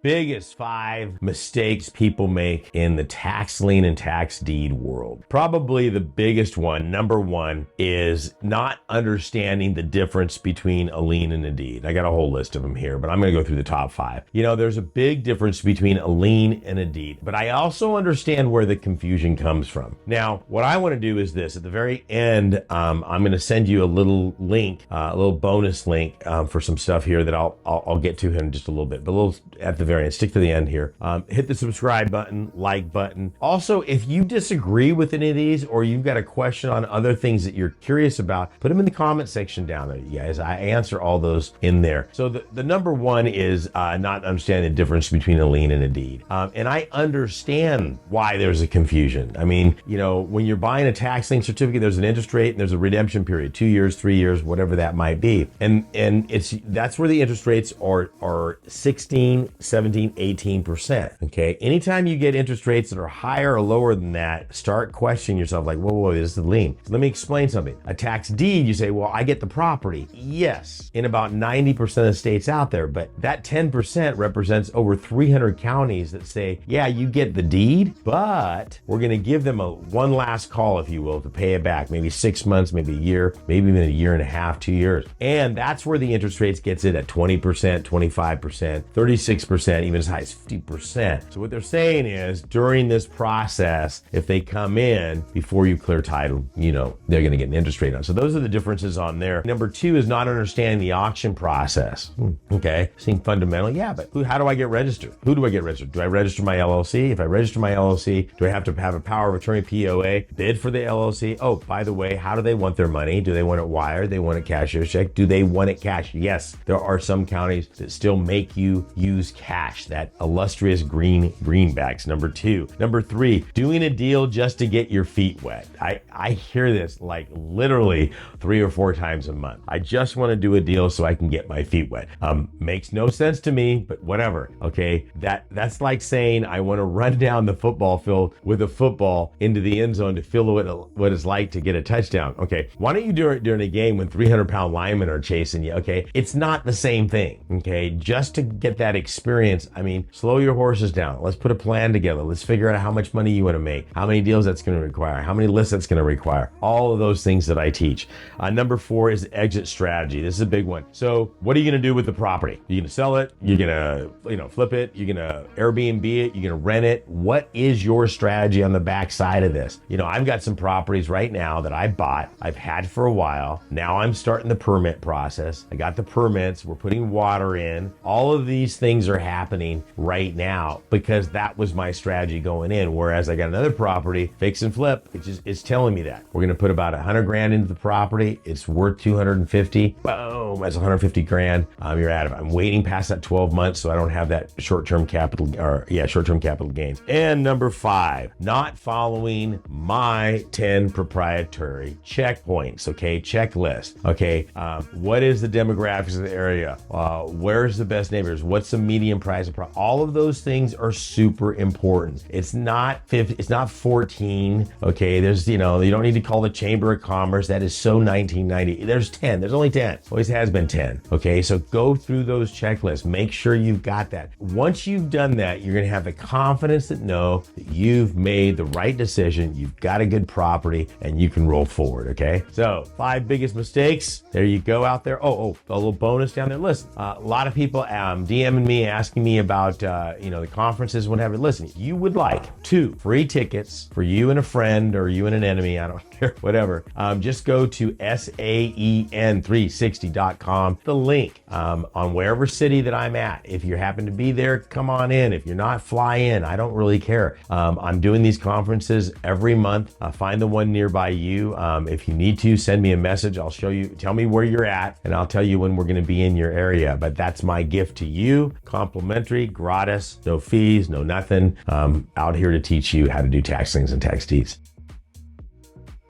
Biggest 5 mistakes people make in the tax lien and tax deed world. Probably the biggest one, number one, is not understanding the difference between a lien and a deed. I got a whole list of them here, but I'm going to go through the top 5. You know, there's a big difference between a lien and a deed, but I also understand where the confusion comes from. Now, what I want to do is this. At the very end, I'm going to send you a little link, a little bonus link for some stuff here that I'll get to in just a little bit, but a little at the very end. Stick to the end here. Hit the subscribe button, like button. Also, if you disagree with any of these or you've got a question on other things that you're curious about, put them in the comment section down there, you guys. I answer all those in there. So the number one is not understanding the difference between a lien and a deed. And I understand why there's a confusion. I mean, you know, when you're buying a tax lien certificate, there's an interest rate and there's a redemption period, 2 years, 3 years, whatever that might be. And that's where the interest rates are 16, 17, 18%. Okay. Anytime you get interest rates that are higher or lower than that, start questioning yourself like, whoa, this is the lien. So let me explain something. A tax deed, you say, well, I get the property. Yes, in about 90% of the states out there, but that 10% represents over 300 counties that say, yeah, you get the deed, but we're going to give them one last call, if you will, to pay it back. Maybe 6 months, maybe a year, maybe even a year and a half, 2 years. And that's where the interest rates gets it at 20%, 25%, 36%, even as high as 50%. So what they're saying is during this process, if they come in before you clear title, you know, they're going to get an interest rate on. So those are the differences on there. Number 2 is not understanding the auction process. Okay. Seem fundamental. Yeah, but how do I get registered? Who do I get registered? Do I register my LLC? If I register my LLC, do I have to have a power of attorney, POA, bid for the LLC? Oh, by the way, how do they want their money? Do they want it wired? They want it cashier's check? Do they want it cash? Yes, there are some counties that still make you use cash, that illustrious greenbacks. Number 2. Number 3, doing a deal just to get your feet wet. I hear this like literally 3 or 4 times a month. I just want to do a deal so I can get my feet wet. Makes no sense to me, but whatever. Okay, that's like saying I want to run down the football field with a football into the end zone to feel what it's like to get a touchdown. Okay, why don't you do it during a game when 300-pound linemen are chasing you? Okay, it's not the same thing. Okay, just to get that experience, I mean, slow your horses down. Let's put a plan together. Let's figure out how much money you want to make, how many deals that's going to require, how many lists that's going to require, all of those things that I teach. Number 4 is exit strategy. This is a big one. So what are you going to do with the property? You're going to sell it? You're going to, flip it? You're going to Airbnb it? You're going to rent it? What is your strategy on the back side of this? You know, I've got some properties right now that I bought, I've had for a while. Now I'm starting the permit process. I got the permits. We're putting water in. All of these things are happening right now because that was my strategy going in. Whereas I got another property, fix and flip, it's telling me that we're going to put about 100 grand into the property. It's worth 250. Boom, that's 150 grand. You're out of it. I'm waiting past that 12 months so I don't have that short-term capital gains. And number 5, not following my 10 proprietary checkpoints. Okay, checklist. Okay, what is the demographics of the area? Where's the best neighbors? What's the median price of property? All of those things are super important. It's not 50, it's not 14. Okay, there's, you don't need to call the Chamber of Commerce. That is so 1990. There's 10. There's only 10. Always has been 10. Okay, so go through those checklists. Make sure you've got that. Once you've done that, you're going to have the confidence that know that you've made the right decision. You've got a good property and you can roll forward. Okay, so 5 biggest mistakes. There you go out there. Oh, a little bonus down there. Listen, a lot of people DMing me, asking me about the conferences, whatever. Listen, if you would like 2 free tickets for you and a friend or you and an enemy, I don't care, whatever, just go to SAEN360.com, the link on wherever city that I'm at. If you happen to be there, come on in. If you're not, fly in. I don't really care. I'm doing these conferences every month. Find the one nearby you. If you need to, send me a message. I'll show you, tell me where you're at, and I'll tell you when we're going to be in your area. But that's my gift to you. Complimentary, gratis, no fees, no nothing. Out here to teach you how to do tax liens and tax deeds.